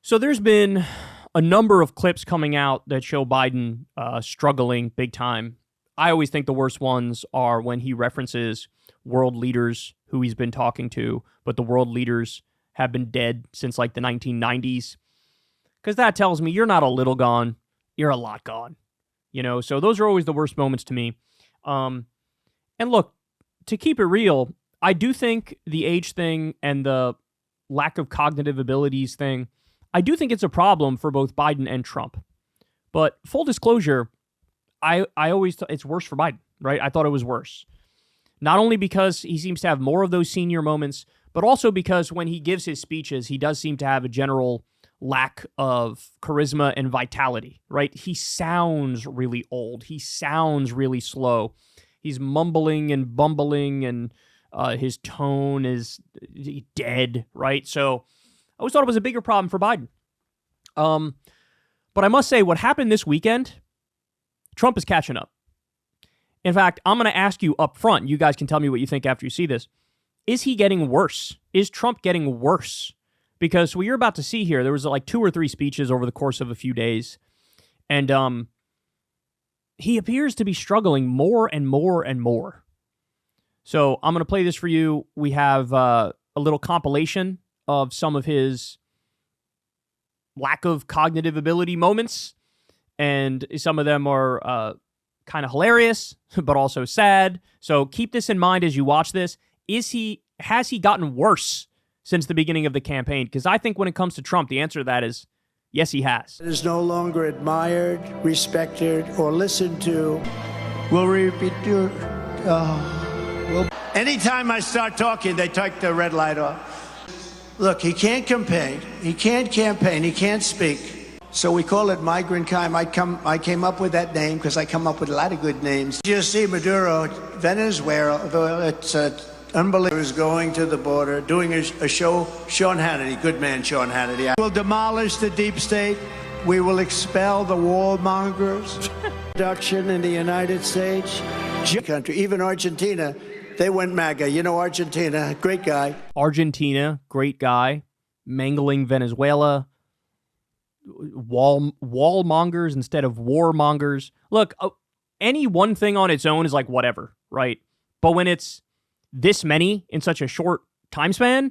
So there's been a number of clips coming out that show Biden struggling big time. I always think the worst ones are when he references world leaders who he's been talking to, but the world leaders have been dead since like the 1990s. Because that tells me you're not a little gone, you're a lot gone. You know, so those are always the worst moments to me. And look, to keep it real, I do think the age thing and the lack of cognitive abilities thing, I do think it's a problem for both Biden and Trump. But full disclosure, I always thought it's worse for Biden, right? I thought it was worse. Not only because he seems to have more of those senior moments, but also because when he gives his speeches, he does seem to have a general lack of charisma and vitality, right? He sounds really old. He sounds really slow. He's mumbling and bumbling, and his tone is dead, right? So I always thought it was a bigger problem for Biden. But I must say, what happened this weekend, Trump is catching up. In fact, I'm going to ask you up front. You guys can tell me what you think after you see this. Is he getting worse? Is Trump getting worse? Because what you're about to see here, there was like 2 or 3 speeches over the course of a few days. And he appears to be struggling more and more and more. So I'm going to play this for you. We have a little compilation of some of his lack of cognitive ability moments. And some of them are kind of hilarious, but also sad. So keep this in mind as you watch this. Has he gotten worse since the beginning of the campaign? Because I think when it comes to Trump, the answer to that is yes, he has. It is no longer admired, respected, or listened to. Will repeat your. Anytime I start talking, they take the red light off. Look, he can't campaign. He can't campaign. He can't speak. So we call it migrant crime. I came up with that name because I come up with a lot of good names. You see Maduro, Venezuela, it's unbelievable. Is going to the border, doing a show. Sean Hannity, good man, Sean Hannity. We'll demolish the deep state. We will expel the warmongers. Production in the United States, country, even Argentina. They went MAGA. You know Argentina, great guy. Argentina, great guy. Mangling Venezuela. Wallmongers instead of warmongers. Look, any one thing on its own is like whatever, right? But when it's this many in such a short time span,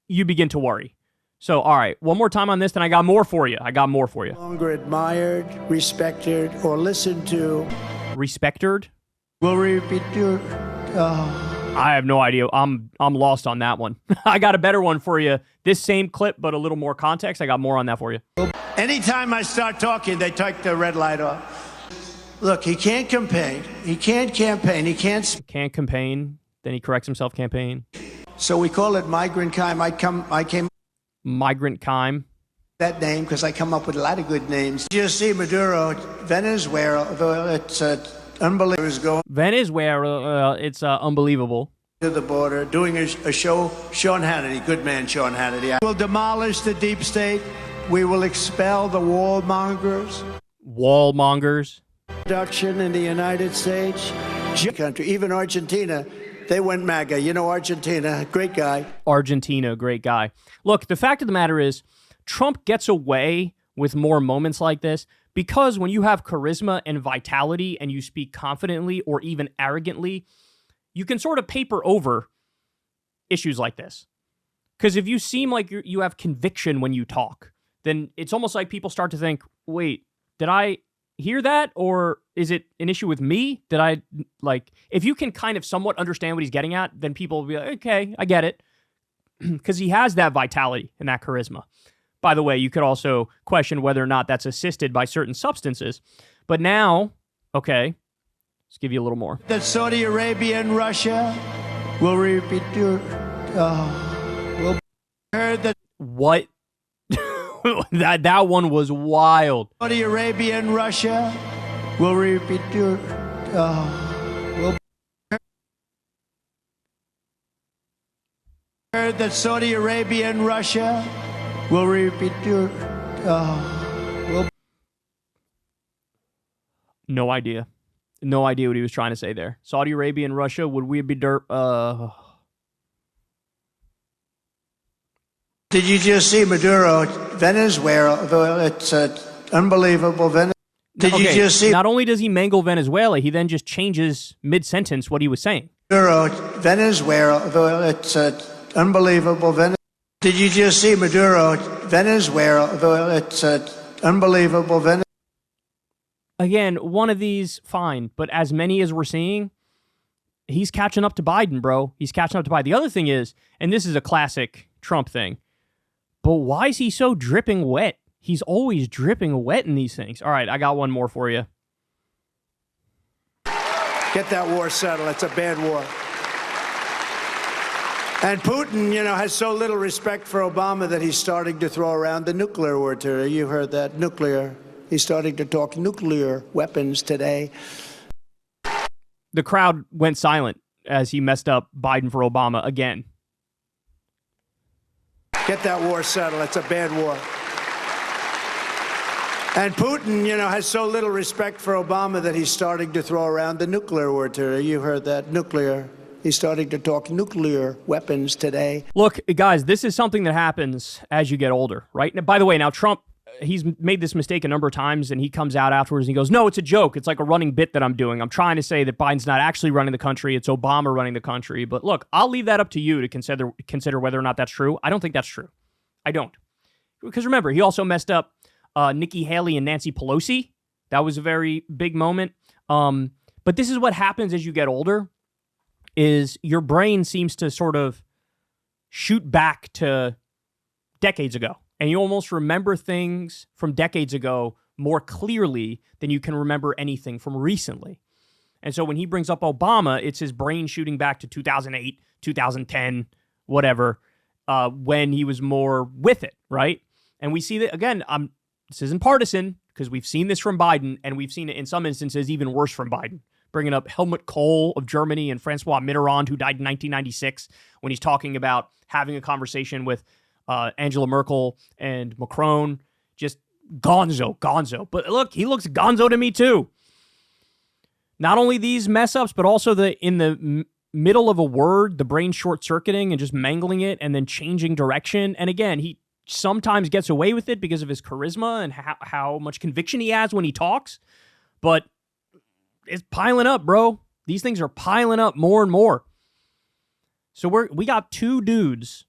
you begin to worry. So, all right, one more time on this, then I got more for you. No longer admired, respected, or listened to. Respected? Will repeat your. I have no idea. I'm lost on that one. I got a better one for you. This same clip, but a little more context. I got more on that for you. Anytime I start talking, they take the red light off. Look, he can't campaign. He can't campaign. He can't. Can't campaign. Then he corrects himself. Campaign. So we call it migrant crime. I came. Migrant crime. That name because I come up with a lot of good names. You see Maduro, Venezuela. It's unbelievable. Is going. Venezuela. It's unbelievable. To the border, doing a show. Sean Hannity, good man, Sean Hannity. We'll demolish the deep state. We will expel the warmongers. Wallmongers. Production in the United States, country, even Argentina. They went MAGA. You know Argentina, great guy. Argentina, great guy. Look, the fact of the matter is, Trump gets away with more moments like this because when you have charisma and vitality and you speak confidently or even arrogantly, you can sort of paper over issues like this. Because if you seem like you have conviction when you talk, then it's almost like people start to think, wait, did I hear that? Or is it an issue with me? Did I, like, if you can kind of somewhat understand what he's getting at, then people will be like, okay, I get it. Because he has that vitality and that charisma. By the way, you could also question whether or not that's assisted by certain substances. But now, okay, let's give you a little more. That Saudi Arabia and Russia will repeat your. We'll heard that. What? that one was wild. Saudi Arabia and Russia will repeat your. We'll heard that Saudi Arabia and Russia will repeat your. No idea. No idea what he was trying to say there. Saudi Arabia and Russia, would we be Did you just see Maduro, Venezuela? It's unbelievable. Did you just see? Not only does he mangle Venezuela, he then just changes mid-sentence what he was saying. Maduro, Venezuela? It's unbelievable. Did you just see Maduro, Venezuela? It's unbelievable. Again, one of these, fine, but as many as we're seeing, he's catching up to Biden, bro. He's catching up to Biden. The other thing is, and this is a classic Trump thing, but why is he so dripping wet? He's always dripping wet in these things. All right, I got one more for you. Get that war settled. It's a bad war. And Putin, has so little respect for Obama that he's starting to throw around the nuclear word today. You heard that, nuclear. He's starting to talk nuclear weapons today. The crowd went silent as he messed up Biden for Obama again. Get that war settled. It's a bad war. And Putin, has so little respect for Obama that he's starting to throw around the nuclear word today. You heard that, nuclear. He's starting to talk nuclear weapons today. Look, guys, this is something that happens as you get older, right? By the way, now Trump, he's made this mistake a number of times, and he comes out afterwards and he goes, no, it's a joke. It's like a running bit that I'm doing. I'm trying to say that Biden's not actually running the country. It's Obama running the country. But look, I'll leave that up to you to consider whether or not that's true. I don't think that's true. I don't. Because remember, he also messed up Nikki Haley and Nancy Pelosi. That was a very big moment. But this is what happens as you get older, is your brain seems to sort of shoot back to decades ago. And you almost remember things from decades ago more clearly than you can remember anything from recently. And so when he brings up Obama, it's his brain shooting back to 2008, 2010, whatever, when he was more with it, right? And we see that, again, this isn't partisan, because we've seen this from Biden, and we've seen it in some instances even worse from Biden. Bringing up Helmut Kohl of Germany and Francois Mitterrand, who died in 1996, when he's talking about having a conversation with Angela Merkel and Macron. Just gonzo. But look, he looks gonzo to me too. Not only these mess ups, but also in the middle of a word, the brain short-circuiting and just mangling it and then changing direction. And again, he sometimes gets away with it because of his charisma and how much conviction he has when he talks. But it's piling up, bro. These things are piling up more and more. So we got two dudes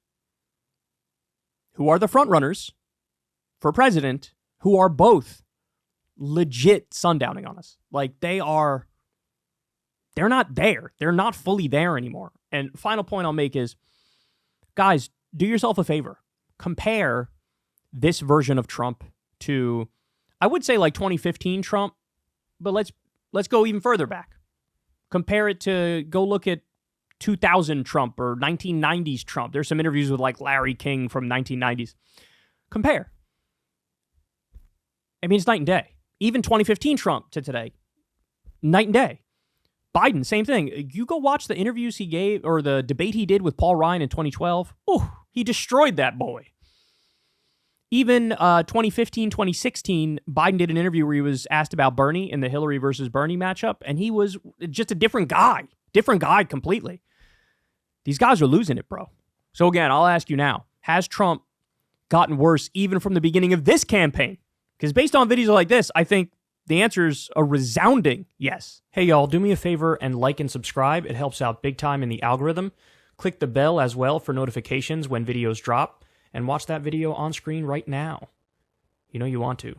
who are the front runners for president, who are both legit sundowning on us. Like, they're not there. They're not fully there anymore. And final point I'll make is, guys, do yourself a favor. Compare this version of Trump to, I would say, like 2015 Trump, but let's go even further back. Compare it to, go look at 2000 Trump or 1990s Trump. There's some interviews with like Larry King from 1990s. Compare. I mean, it's night and day. Even 2015 Trump to today, night and day. Biden, same thing. You go watch the interviews he gave, or the debate he did with Paul Ryan in 2012. Oh, he destroyed that boy. Even 2015, 2016, Biden did an interview where he was asked about Bernie in the Hillary versus Bernie matchup, and he was just a different guy completely. These guys are losing it, bro. So again, I'll ask you now, has Trump gotten worse even from the beginning of this campaign? Because based on videos like this, I think the answer is a resounding yes. Hey, y'all, do me a favor and like and subscribe. It helps out big time in the algorithm. Click the bell as well for notifications when videos drop, and watch that video on screen right now. You know you want to.